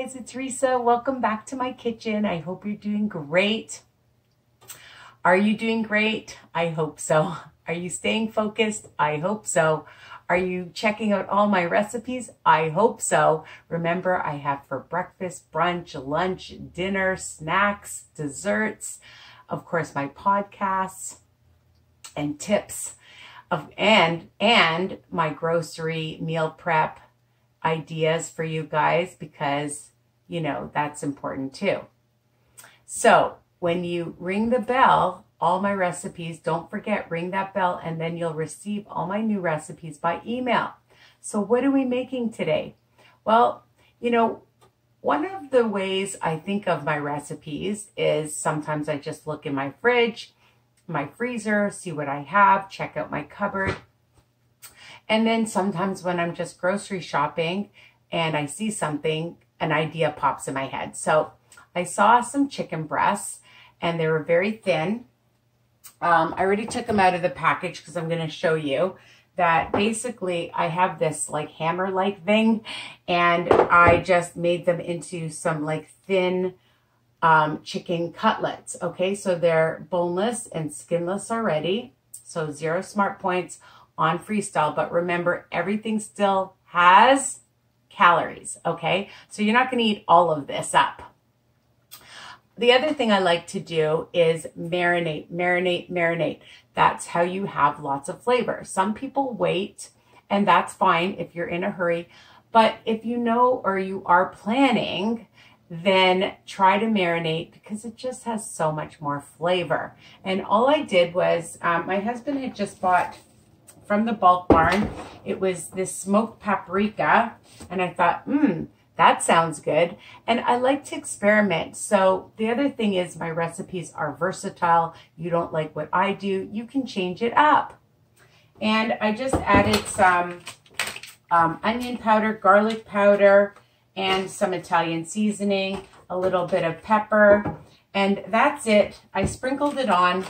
guys, it's Risa. Welcome back to my kitchen. I hope you're doing great. Are you doing great? I hope so. Are you staying focused? I hope so. Are you checking out all my recipes? I hope so. Remember, I have for breakfast, brunch, lunch, dinner, snacks, desserts, of course, my podcasts and tips and my grocery meal prep ideas for you guys, because you know that's important too. So when you ring the bell, all my recipes, don't forget, ring that bell, and then you'll receive all my new recipes by email. So what are we making today? Well, you know, one of the ways I think of my recipes is sometimes I just look in my fridge, my freezer, see what I have, check out my cupboard. And then sometimes when I'm just grocery shopping and I see something, an idea pops in my head. So I saw some chicken breasts and they were very thin. I already took them out of the package because I'm going to show you that basically I have this like hammer-like thing, and I just made them into some like thin chicken cutlets. Okay, so they're boneless and skinless already. So 0 smart points on freestyle, but remember, everything still has calories. Okay, so you're not going to eat all of this up. The other thing I like to do is marinate. That's how you have lots of flavor. Some people wait, and that's fine if you're in a hurry. But if you know or you are planning, then try to marinate because it just has so much more flavor. And all I did was, my husband had just bought from the bulk barn, it was this smoked paprika, and I thought, that sounds good. And I like to experiment. So the other thing is my recipes are versatile. You don't like what I do, you can change it up. And I just added some onion powder, garlic powder, and some Italian seasoning, a little bit of pepper, and that's it. I sprinkled it on.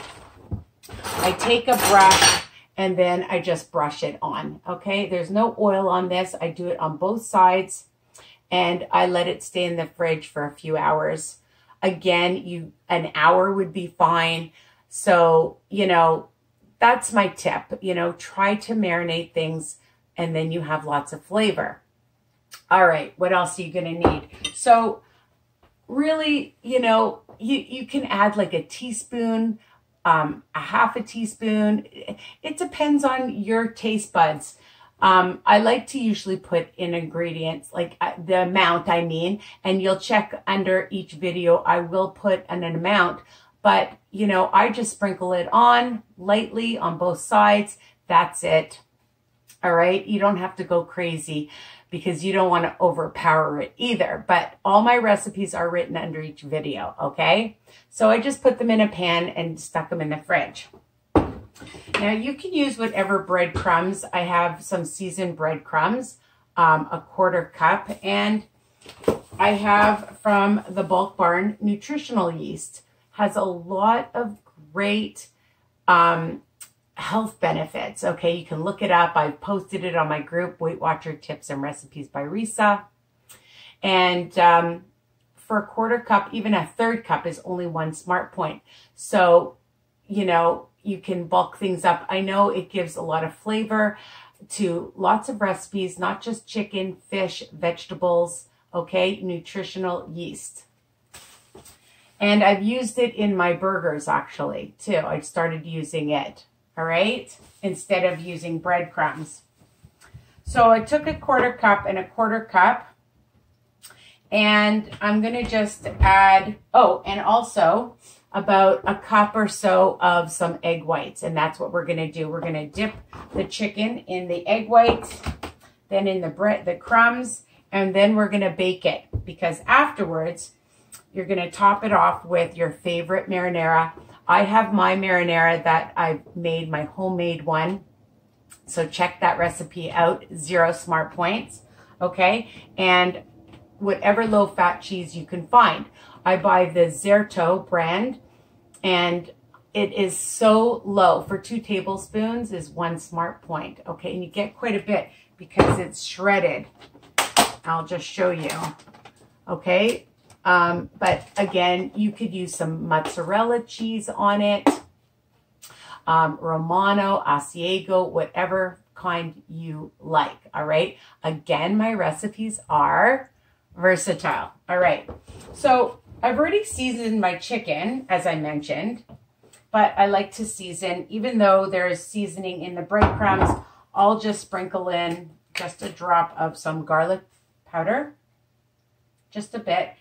I take a brush and then I just brush it on. Okay, there's no oil on this. I do it on both sides. And I let it stay in the fridge for a few hours. Again, an hour would be fine. So, you know, that's my tip. You know, try to marinate things and then you have lots of flavor. All right, what else are you going to need? So really, you know, you can add like a teaspoon, a half a teaspoon. It depends on your taste buds. I like to usually put in ingredients, like the amount I mean, and you'll check under each video. I will put an amount, but you know, I just sprinkle it on lightly on both sides. That's it. All right. You don't have to go crazy because you don't want to overpower it either. But all my recipes are written under each video. Okay. So I just put them in a pan and stuck them in the fridge. Now you can use whatever breadcrumbs. I have some seasoned breadcrumbs, a 1/4 cup, and I have from the bulk barn nutritional yeast. Has a lot of great health benefits. Okay, you can look it up. I've posted it on my group, Weight Watcher Tips and Recipes by Risa. And for a 1/4 cup, even a 1/3 cup is only 1 smart point. So, you know, you can bulk things up. I know it gives a lot of flavor to lots of recipes, not just chicken, fish, vegetables, okay? Nutritional yeast. And I've used it in my burgers actually too. I started using it, all right? Instead of using breadcrumbs. So I took a 1/4 cup and a 1/4 cup, and I'm gonna just add, oh, and also about a cup or so of some egg whites. And that's what we're gonna do. We're gonna dip the chicken in the egg whites, then in the crumbs, and then we're gonna bake it, because afterwards, you're gonna top it off with your favorite marinara. I have my marinara that I've made, my homemade one. So check that recipe out, 0 smart points, okay? And whatever low-fat cheese you can find. I buy the Zerto brand, and it is so low. For 2 tablespoons is 1 smart point, okay? And you get quite a bit because it's shredded. I'll just show you. Okay. But again, you could use some mozzarella cheese on it. Romano, Asiago, whatever kind you like. All right. Again, my recipes are versatile. All right. So I've already seasoned my chicken, as I mentioned, but I like to season, even though there is seasoning in the breadcrumbs, I'll just sprinkle in just a drop of some garlic powder, just a bit.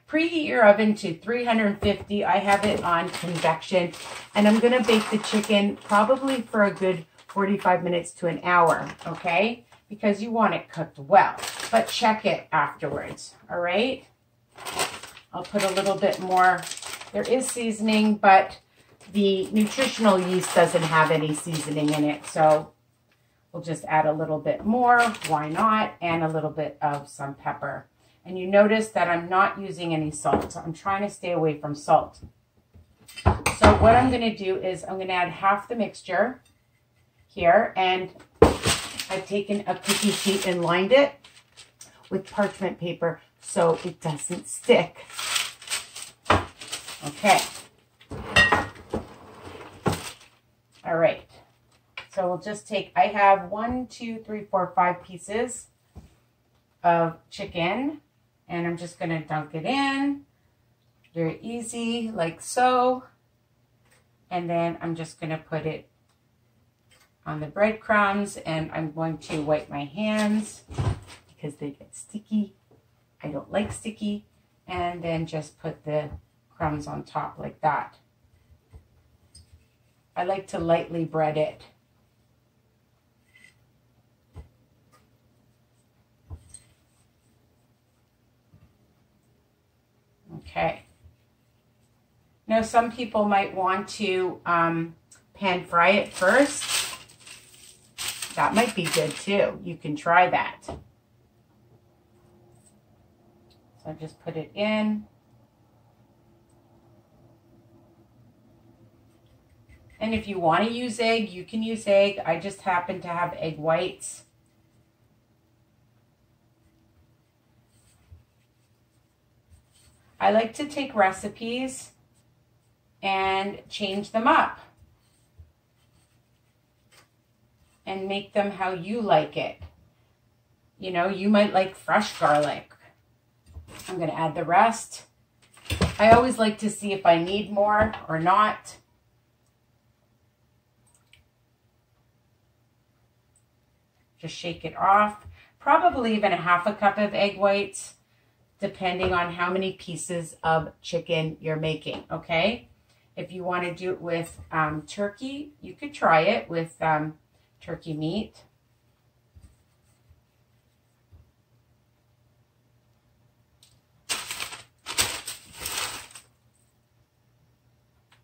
Preheat your oven to 350. I have it on convection, and I'm going to bake the chicken probably for a good 45 minutes to an hour, okay? Because you want it cooked well, but check it afterwards, all right? I'll put a little bit more. There is seasoning, but the nutritional yeast doesn't have any seasoning in it, so we'll just add a little bit more, why not, and a little bit of some pepper. And you notice that I'm not using any salt. I'm trying to stay away from salt. So what I'm going to do is I'm going to add half the mixture here. And I've taken a cookie sheet and lined it with parchment paper so it doesn't stick. Okay. All right. So we'll just take, I have 1, 2, 3, 4, 5 pieces of chicken. And I'm just going to dunk it in, very easy, like so. And then I'm just going to put it on the breadcrumbs, and I'm going to wipe my hands because they get sticky. I don't like sticky. And then just put the crumbs on top like that. I like to lightly bread it. Okay. Now some people might want to pan fry it first. That might be good too. You can try that. So I just put it in. And if you want to use egg, you can use egg. I just happen to have egg whites. I like to take recipes and change them up and make them how you like it. You know, you might like fresh garlic. I'm going to add the rest. I always like to see if I need more or not. Just shake it off. Probably even a half a cup of egg whites, depending on how many pieces of chicken you're making, okay? If you want to do it with turkey, you could try it with turkey meat.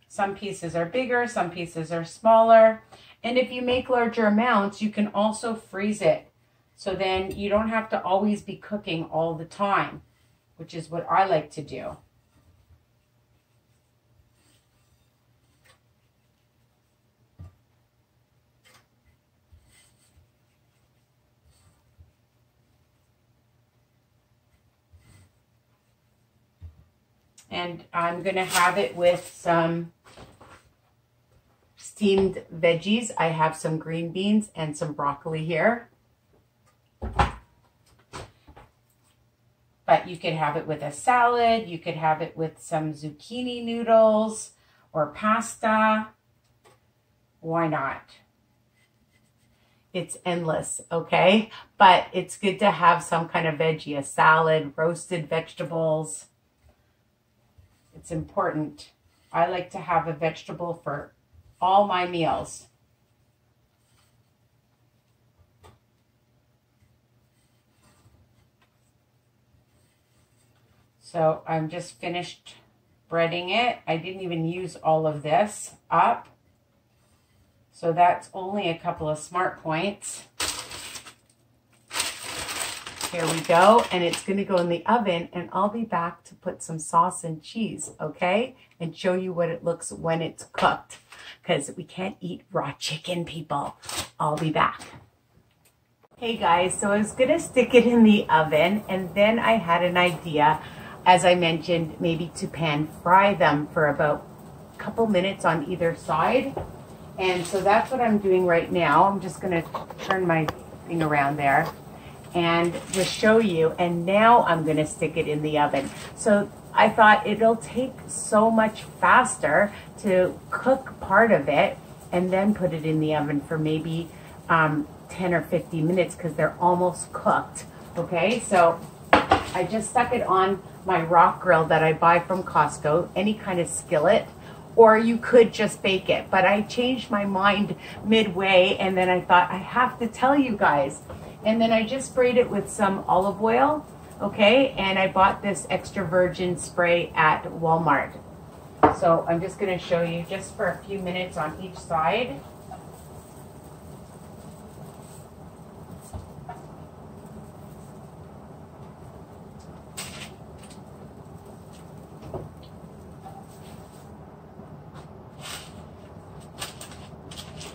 Some pieces are bigger, some pieces are smaller. And if you make larger amounts, you can also freeze it. So then you don't have to always be cooking all the time, which is what I like to do. And I'm going to have it with some steamed veggies. I have some green beans and some broccoli here. But you could have it with a salad. You could have it with some zucchini noodles or pasta. Why not? It's endless, okay? But it's good to have some kind of veggie, a salad, roasted vegetables. It's important. I like to have a vegetable for all my meals. So I'm just finished breading it. I didn't even use all of this up. So that's only a couple of smart points. Here we go. And it's going to go in the oven, and I'll be back to put some sauce and cheese, okay? And show you what it looks when it's cooked, because we can't eat raw chicken, people. I'll be back. Hey guys, so I was going to stick it in the oven, and then I had an idea. as I mentioned, maybe to pan fry them for about a couple minutes on either side. And so that's what I'm doing right now. I'm just going to turn my thing around there and just show you. And now I'm going to stick it in the oven. So I thought it'll take so much faster to cook part of it and then put it in the oven for maybe 10 or 15 minutes because they're almost cooked. Okay, so I just stuck it on my rock grill that I buy from Costco, any kind of skillet, or you could just bake it. But I changed my mind midway, and then I thought I have to tell you guys. And then I just sprayed it with some olive oil, okay? And I bought this extra virgin spray at Walmart. So I'm just gonna show you just for a few minutes on each side.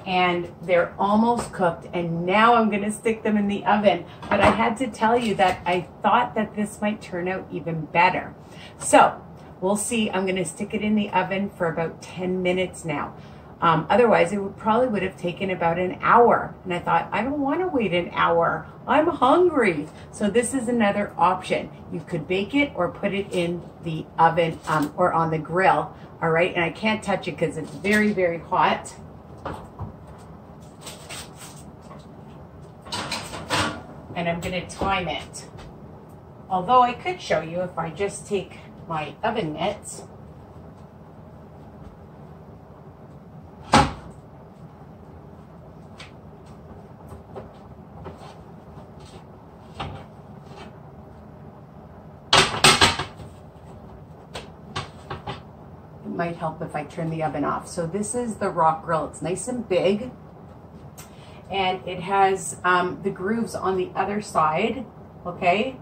And they're almost cooked, and now I'm going to stick them in the oven. But I had to tell you that I thought that this might turn out even better. So we'll see. I'm going to stick it in the oven for about 10 minutes now. Otherwise, it probably would have taken about an hour. And I thought, I don't want to wait an hour. I'm hungry. So this is another option. You could bake it or put it in the oven or on the grill. All right. And I can't touch it because it's very, very hot. And I'm going to time it. Although I could show you if I just take my oven mitts. It might help if I turn the oven off. So this is the rock grill. It's nice and big. And it has the grooves on the other side, okay?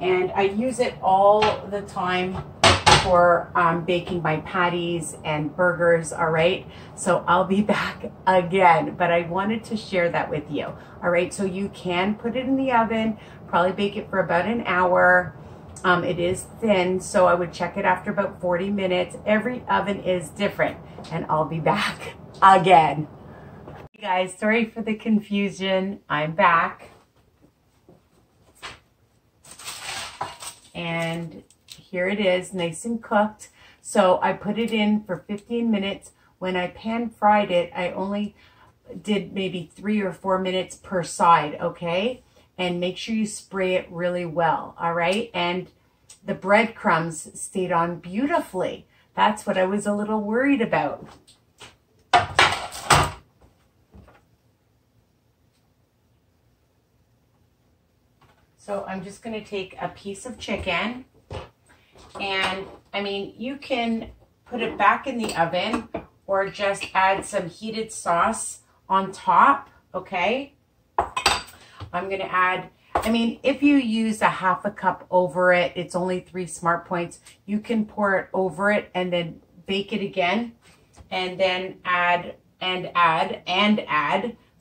And I use it all the time for baking my patties and burgers, all right? So I'll be back again, but I wanted to share that with you, all right? So you can put it in the oven, probably bake it for about an hour. It is thin, so I would check it after about 40 minutes. Every oven is different, and I'll be back again. Hey guys, sorry for the confusion. I'm back. And here it is, nice and cooked. So I put it in for 15 minutes. When I pan fried it, I only did maybe 3 or 4 minutes per side, okay? And make sure you spray it really well, all right? And the breadcrumbs stayed on beautifully. That's what I was a little worried about. So I'm just going to take a piece of chicken, and I mean, you can put it back in the oven or just add some heated sauce on top, okay? I'm going to add, I mean, if you use a half a cup over it, it's only 3 smart points. You can pour it over it and then bake it again, and then add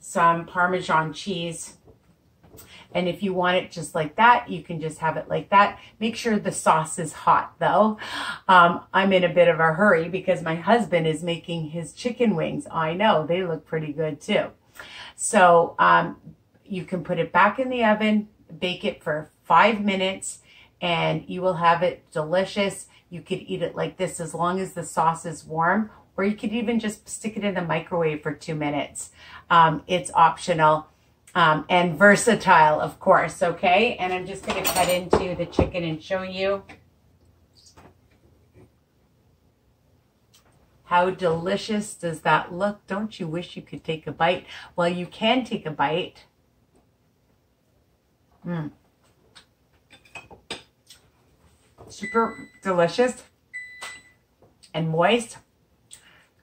some Parmesan cheese. And if you want it just like that, you can just have it like that. Make sure the sauce is hot though. I'm in a bit of a hurry because my husband is making his chicken wings. I know, they look pretty good too. So you can put it back in the oven, bake it for 5 minutes, and you will have it delicious. You could eat it like this as long as the sauce is warm, or you could even just stick it in the microwave for 2 minutes. It's optional. And versatile, of course, okay? And I'm just going to cut into the chicken and show you how delicious does that look. Don't you wish you could take a bite? Well, you can take a bite. Super delicious and moist.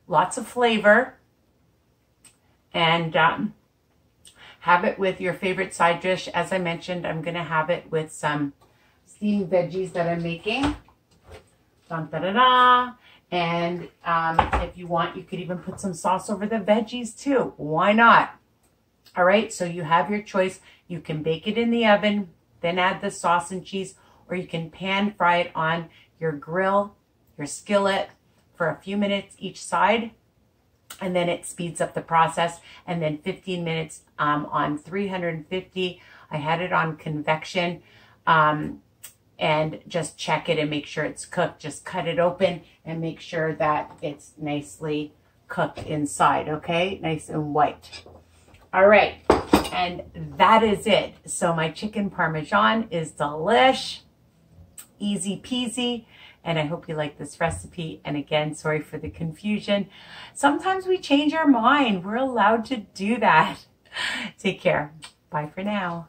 Lots of flavor. And have it with your favorite side dish. As I mentioned, I'm going to have it with some steamed veggies that I'm making. Dun, da, da, da. And if you want, you could even put some sauce over the veggies too. Why not? All right, so you have your choice. You can bake it in the oven, then add the sauce and cheese, or you can pan fry it on your grill, your skillet, for a few minutes each side, and then it speeds up the process. And then 15 minutes on 350. I had it on convection, and just check it and make sure it's cooked. Just cut it open and make sure that it's nicely cooked inside, okay? Nice and white. All right, and that is it. So my chicken Parmesan is delish, easy peasy, and I hope you like this recipe. And again, sorry for the confusion. Sometimes we change our mind. We're allowed to do that. Take care. Bye for now.